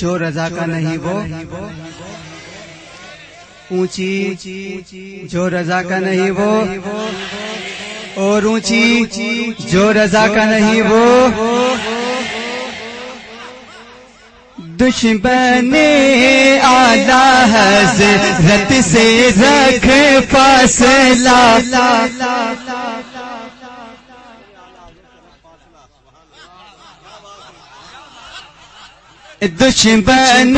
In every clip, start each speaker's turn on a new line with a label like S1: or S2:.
S1: جو رضا کا نہیں وہ اونچی، جو رضا کا نہیں وہ اور اونچی، جو رضا کا نہیں وہ دشمن اعلی حضرت سے رکھ فاصلہ، دشمن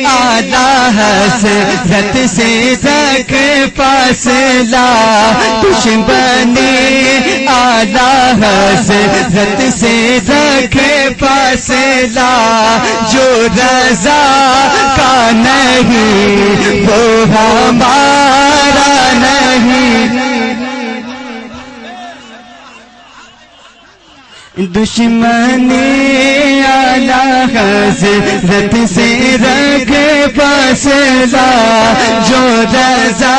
S1: اعلی حضرت سے رکھ فاصلہ، دشمن اعلی حضرت سے رکھ فاصلہ، جو رضا کا نہیں وہ ہمارا نہیں، دشمن اعلی حضرت سے رکھ فاصلہ، جو رضا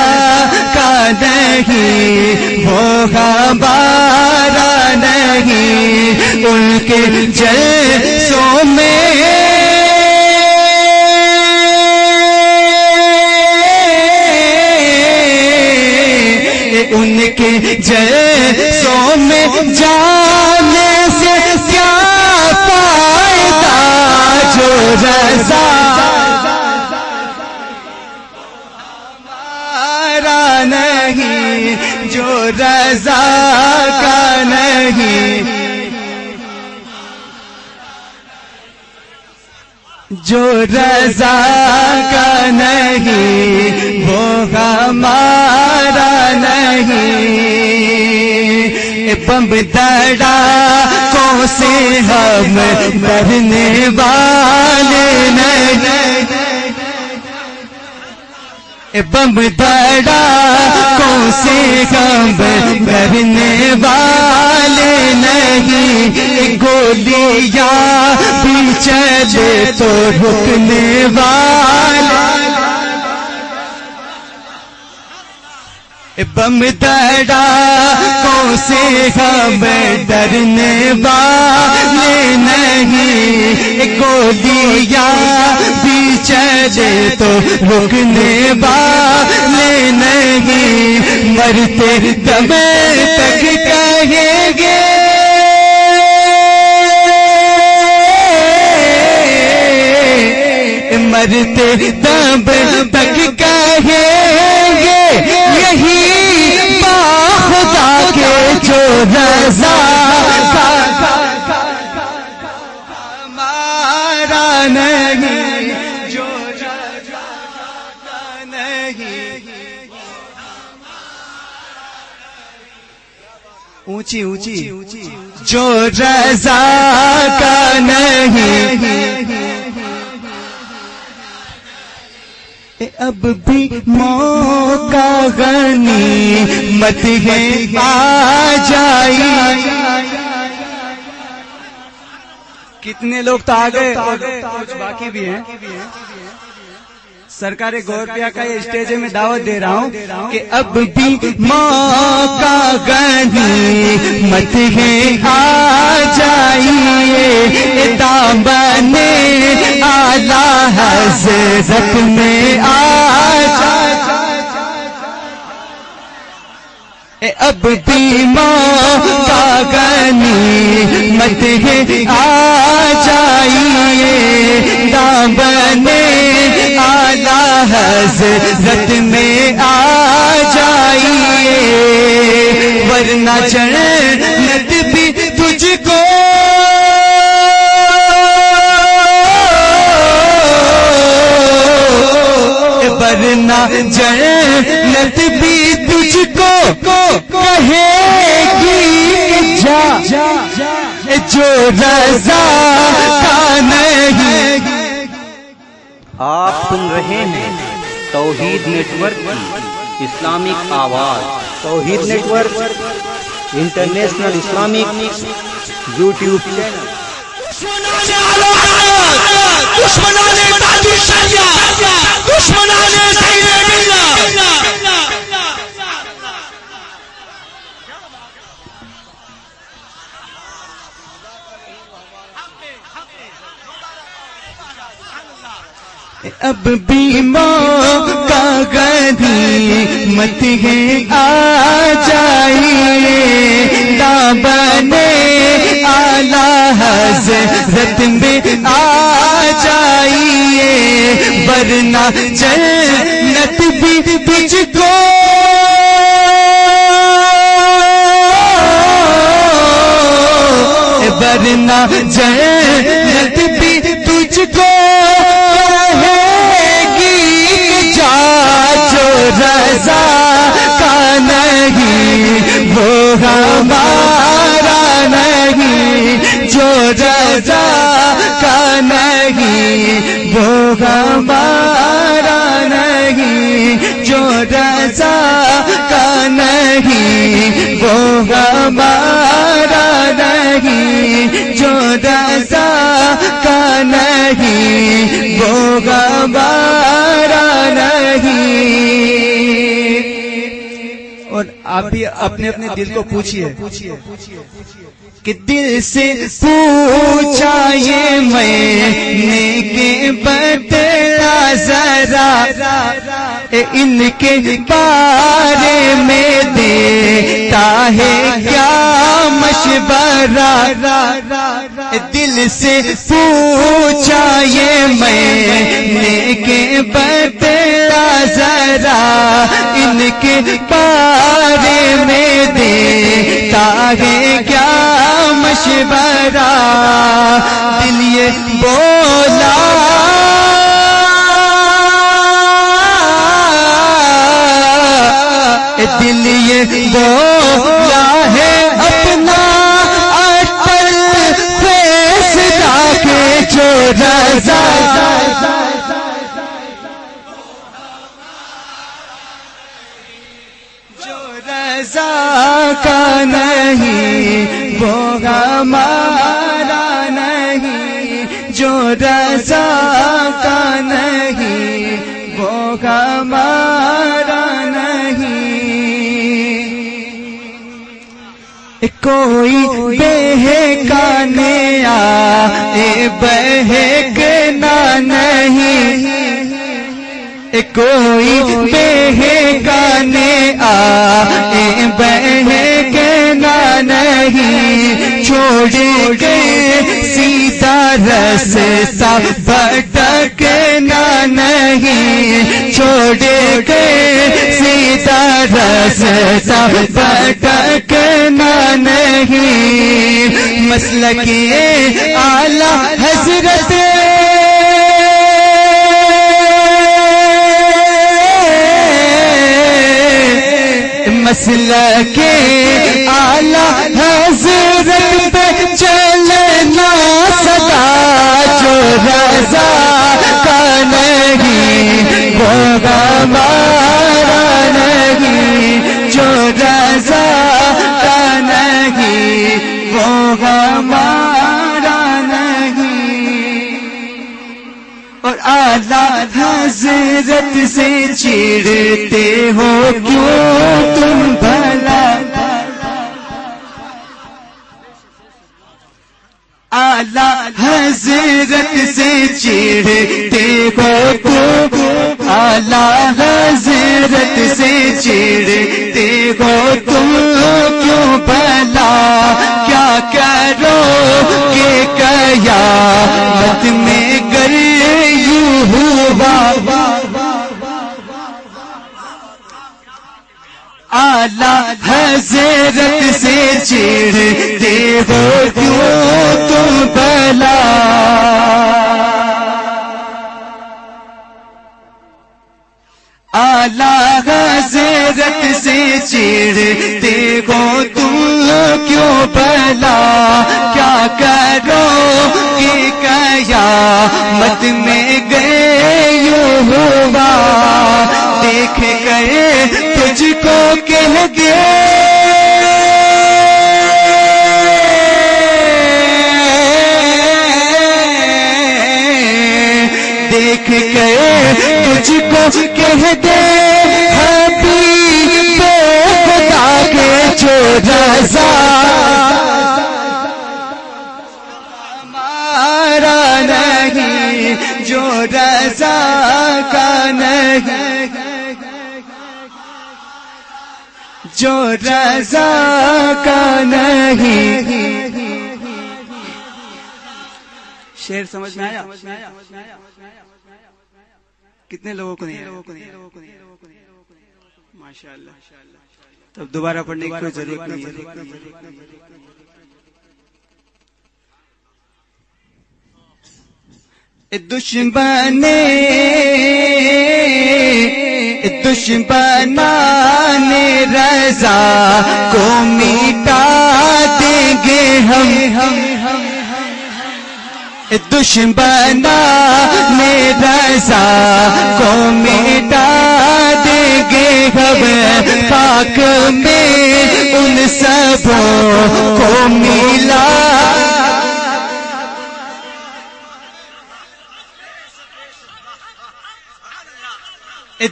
S1: کا نہیں وہ ہمارا نہیں، ان کے جلسوں میں ان کے جلسوں میں جانے سے کیا فائدہ، جو رضا ہمارا نہیں، جو رضا کا نہیں، جو رضا کا نہیں وہ ہمارا نہیں، بم دڑاکوں سے ہم ڈرنے والے نہیں، بم دڑاکوں سے ہم ڈرنے والے نہیں، گولیاں بھی چلے تو رکنے والے، بم دڑاکوں سے ہم ڈرنے والے نہیں، گولیاں بھی چلے تو رکنے والے نہیں، مرتے دم تک کہیں گے مرتے دم تک کہیں گے یہی خدا کے جو رضا کا ہمارا نہیں، جو رضا کا نہیں، اونچی اونچی جو رضا کا نہیں، اب بھی موقع غنیمت ہے آ جائی، کتنے لوگ تو آ گئے اور کچھ باقی بھی ہیں، سرکار گورپیا کا یہ اسٹیج میں دعوت دے رہا ہوں کہ اب بھی موقع غنیمت ہے آ جائیے، دامن اعلی حضرت میں آ جائیے، اب بھی موقع غنیمت ہے آ جائیے، دامن اعلی حضرت میں آ جائیے، ورنہ جنت بھی تجھ کو ورنہ جنت بھی تجھ کو کہے گی جا، جو رضا کا نہیں۔
S2: آپ سن رہے ہیں توحید نیٹ ورک کی اسلامک آواز، Tawheed network international Islamic YouTube channel.
S1: اب بھی موقع غنیمت ہے آ جائیے دامن اعلیٰ حضرت میں آ جائیے ورنہ جنت بھی تجھ کو ورنہ جنت بھی تجھ کو رضا کا نہیں وہ ہمارا نہیں جو رضا کا نہیں وہ ہمارا نہیں جو رضا کا نہیں وہ ہمارا نہیں جو رضا کا نہیں وہ ہمارا نہیں. اور آپ بھی اپنے اپنے دل کو پوچھئے کہ دل سے پوچھا یہ میں نے کہ بتلا ذرا ان کے بارے میں دیتا ہے کیا مشورہ دل سے پوچھا یہ میں نے کہ بتلا ذرا ان کے بارے میں دیتا ہے کیا مشورہ دل یہ بولا دل یہ بولا ہے اپنا اٹل فیصلہ کے جو رضا کا نہیں وہ ہمارا نہیں جو رضا کا نہیں وہ ہمارا نہیں. کوئی بہکانے آئے بہکنا نہیں کوئی بہکانے آئے بہکنا نہیں چھوڑ کے سیدھا رستہ بھٹکنا نہیں چھوڑ کے سیدھا رستہ بھٹکنا نہیں مسلک اعلیٰ حضرت مسلک اعلیٰ حضرت پہ چلنا سدا جو رضا کا نہیں وہ ہمارا نہیں جو رضا کا نہیں وہ ہمارا نہیں. اور اعلیٰ حضرت سے چڑھتے ہو کیوں تم بھلا اعلیٰ حضرت سے چڑھتے ہو تم اعلیٰ حضرت سے چڑھتے ہو تم کیوں بھلا کیا کرو کہ قیامت میں گر یوں ہوا اعلیٰ حضرت سے چڑھتے ہو کیوں تم بھلا اعلیٰ حضرت سے چڑھتے ہو تم کیوں بھلا کیا کرو کہ قیامت میں گئے یوں ہوا دیکھ گئے تجھ کو کہہ دے دیکھ گئے تجھ کو کہہ دے حبیب خدا کے جو رضا ہمارا نہیں جو رضا کا نہیں، جو رضا کا نہیں۔ شعر سمجھ میں آیا؟ کتنے لوگوں کو نہیں؟ ماشاءاللہ، تب دوبارہ پڑھنے کی کوئی ضرورت نہیں ہے۔ دشمنان رضا کو مٹا دیں گے ہم، دشمنان رضا کو مٹا دیں گے ہم، پاک میں ان سبوں کو ملا۔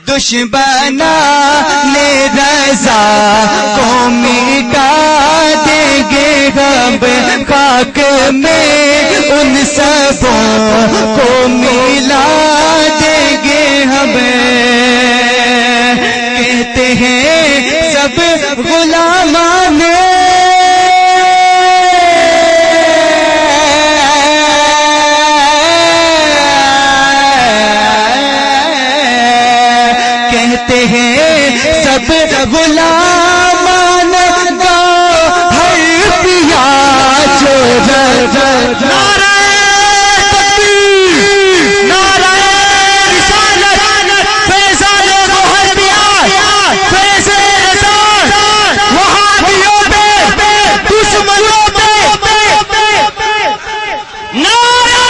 S1: دشمنان رضا کو مٹا دیں گے ہم، خاک میں ان سبوں کو ملا دیں گے ہم۔ کہتے ہیں سب غلامان سب غلامان کا ہر پیا جو نعرہ تکبیر، نعرہ رسالت، فیضان محمدیہ، فیض رسالت، وہابیوں پہ، دشمنوں پہ، نعرہ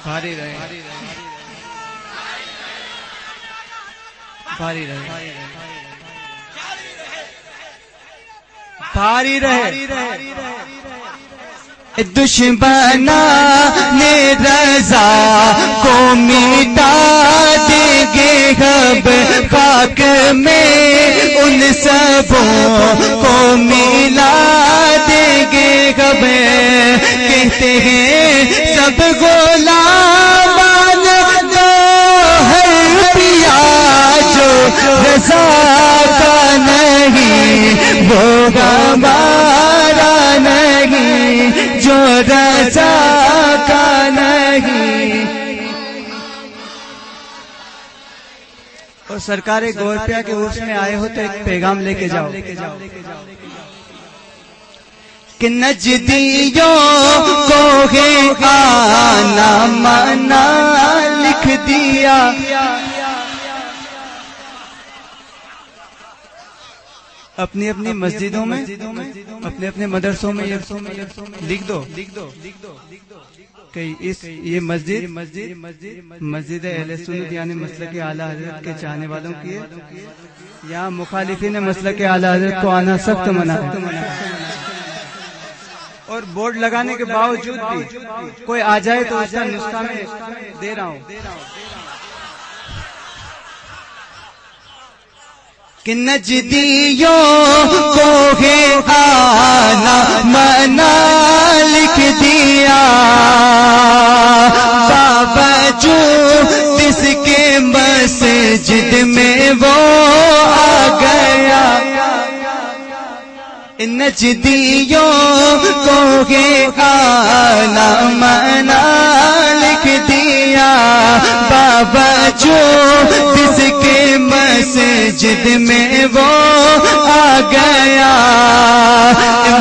S1: بھاری رہے، بھاری رہے، بھاری رہے۔ دشمنان رضا کو مٹا دیں گے ہم، خاک میں ان سبوں کو ملا دیں گے ہم۔ کہتے ہیں سب غلامان کا ہر پیا جو رضا کا نہیں، وہ ہمارا نہیں، جو رضا کا نہیں۔ اور سرکار گورپیا کے عرس میں آئے ہو تو ایک پیغام لے کے جاؤ کہ نجدیوں کو ہے آنا مانا لکھ دیا، اپنی اپنی مسجدوں میں، اپنے اپنے مدرسوں میں لکھ دو کہ یہ مسجد اہل سنت یعنی مسلک اعلی حضرت کے چاہنے والوں کی ہے، یہاں مخالفین مسلک اعلی حضرت کو آنا سخت منع ہے۔ اور بورڈ لگانے کے باوجود بھی کوئی آ جائے تو اس کا نسخہ میں دے رہا ہوں کہ نجدیوں کو ہے آنا منع لکھ دیا، باوجود اس کے مسجد میں وہ آ گیا۔ نجدیوں کو ہے آنا منع لکھ دیا، باوجود اس کے مسجد میں وہ آ گیا۔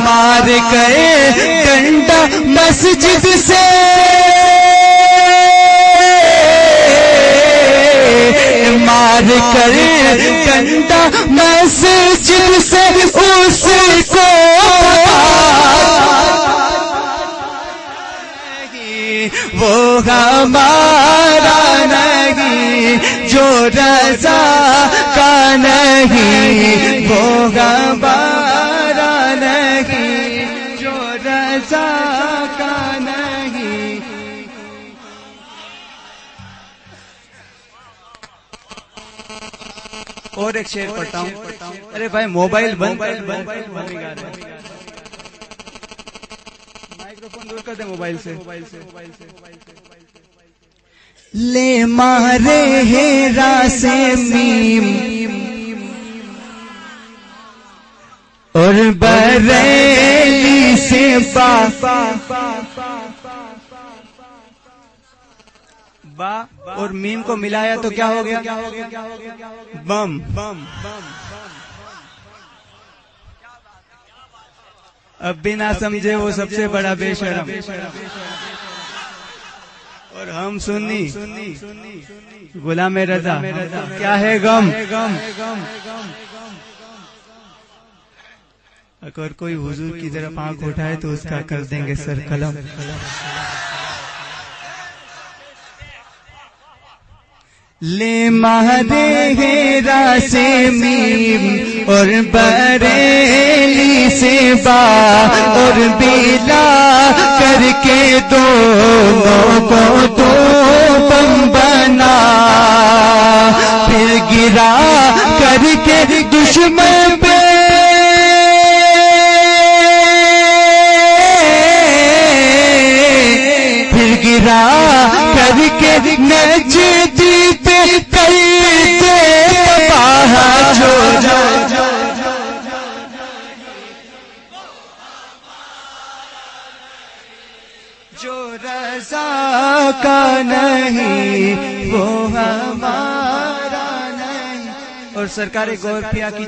S1: مار گئے ڈنڈا مسجد سے، مار کر ڈنڈا مسجد سے اس کو وہ ہمارا نہیں، جو رضا کا نہیں وہ ہمارا نہیں، جو رضا کا نہیں۔ اور ایک شعر پڑھتا ہوں۔ ارے بھائی موبائل بند، مائکروفون دور کر دے موبائل سے۔ لے مارے ہیرا سے میم اور بریلی سے با اور میم کو ملایا تو کیا ہو گیا؟ بم۔ اب بھی نہ سمجھے وہ سب سے بڑا بے شرم، اور ہم سنی غلام رضا، کیا ہے غم؟ اگر کوئی حضور کی طرف آنکھ اٹھائے تو اس کا کر دیں گے سر قلم۔ لے مارے ہیرا سے میم اور بریلی سے با اور بیلا کر کے دونوں کو دو بم بنا، پھر گرا کر کے دشمن پہ پھر گرا کر کے نجدی پہ کرتے تباہ جو رضا کا نہیں وہ ہمارا نہیں۔ اور سرکار گورکھیا کی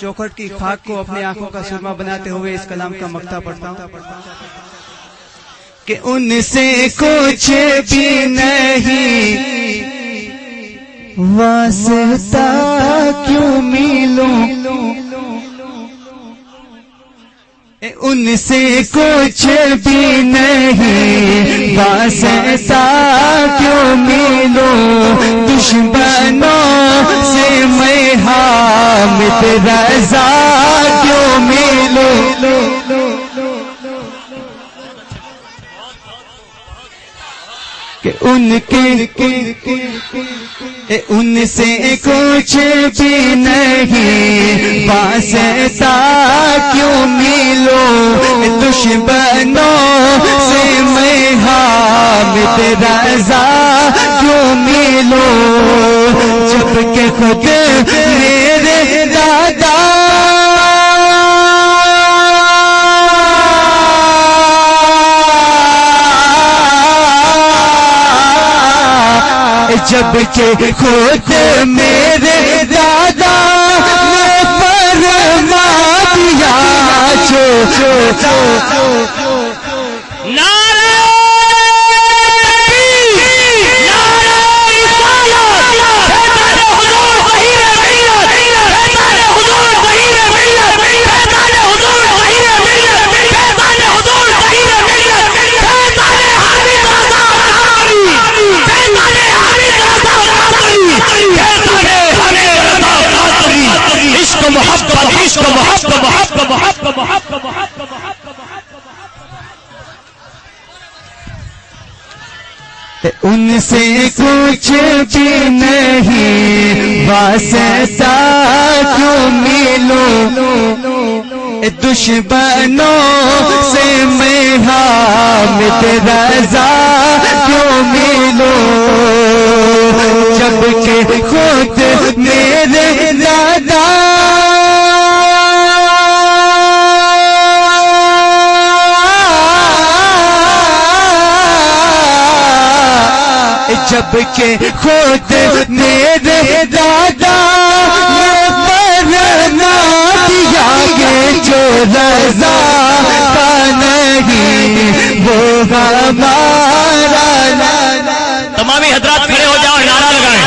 S1: چوکھٹ کی خاک کو اپنی آنکھوں کا سرما بناتے ہوئے اس کلام کا مقطع پڑھتا ہوں کہ ان سے کچھ بھی نہیں واسطہ کیوں ملوں، ان سے کچھ بھی نہیں واسطہ کیوں ملوں، دشمنوں سے میں حامد رضا کیوں ملوں۔ کہ ان سے کچھ بھی نہیں واسطہ کیوں ملوں، دشمنوں سے میں حامد رضا کیوں ملوں، جبکہ خود میرے دادا جبکہ خود میرے دادا نے فرما دیا ان سے کچھ بھی نہیں واسطہ کیوں ملوں، دشمنوں سے میں حامد رضا کیوں ملوں، جبکہ خود میرے دادا جبکہ خود میرے دادا نے فرما دیا کہ جو رضا کا نہیں وہ ہمارا نہیں۔
S3: تمامی حضرات کھڑے ہو جاؤ، نعرہ لگائیں۔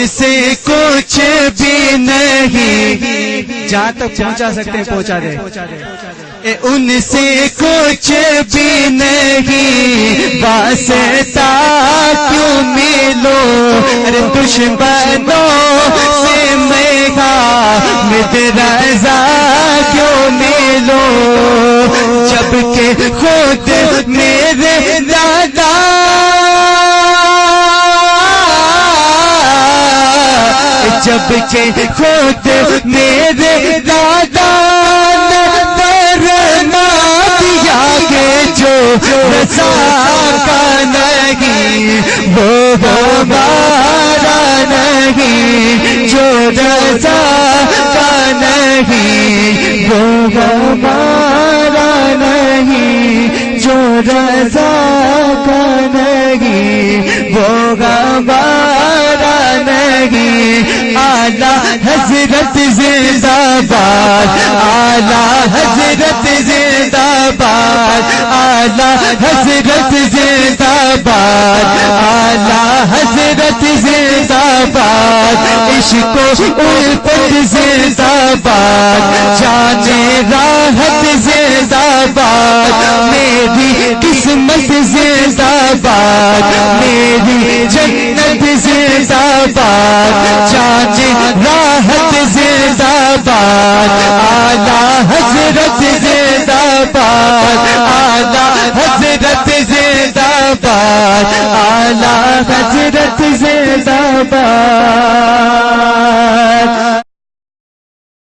S1: سے کچھ بھی نہیں، جہاں تک پہنچا سکتے ہیں پہنچا دے، ان سے کچھ بھی نہیں، واسطہ کیوں ملو، ارے دشمنوں سے میں حامد رضا کیوں ملو، جبکہ خود میرے دادا جبکہ خود میرے دادا نے فرما دیا کہ جو رضا کا نہیں وہ ہمارا نہیں، جو رضا کا نہیں وہ ہمارا نہیں، جو رضا کا نہیں وہ ہمارا نہیں۔ اعلیٰ حضرت زندہ باد، اعلیٰ حضرت زندہ باد، اعلیٰ حضرت زندہ باد، اعلیٰ حضرت زندہ باد، عشق و الفت زندہ باد، جان راحت زندہ باد، میری قسمت زندہ باد، میری جنت زندہ باد، جان راحت زندہ باد، اعلیٰ حضرت زندہ باد، اعلیٰ حضرت زندہ باد، اعلیٰ حضرت زندہ باد۔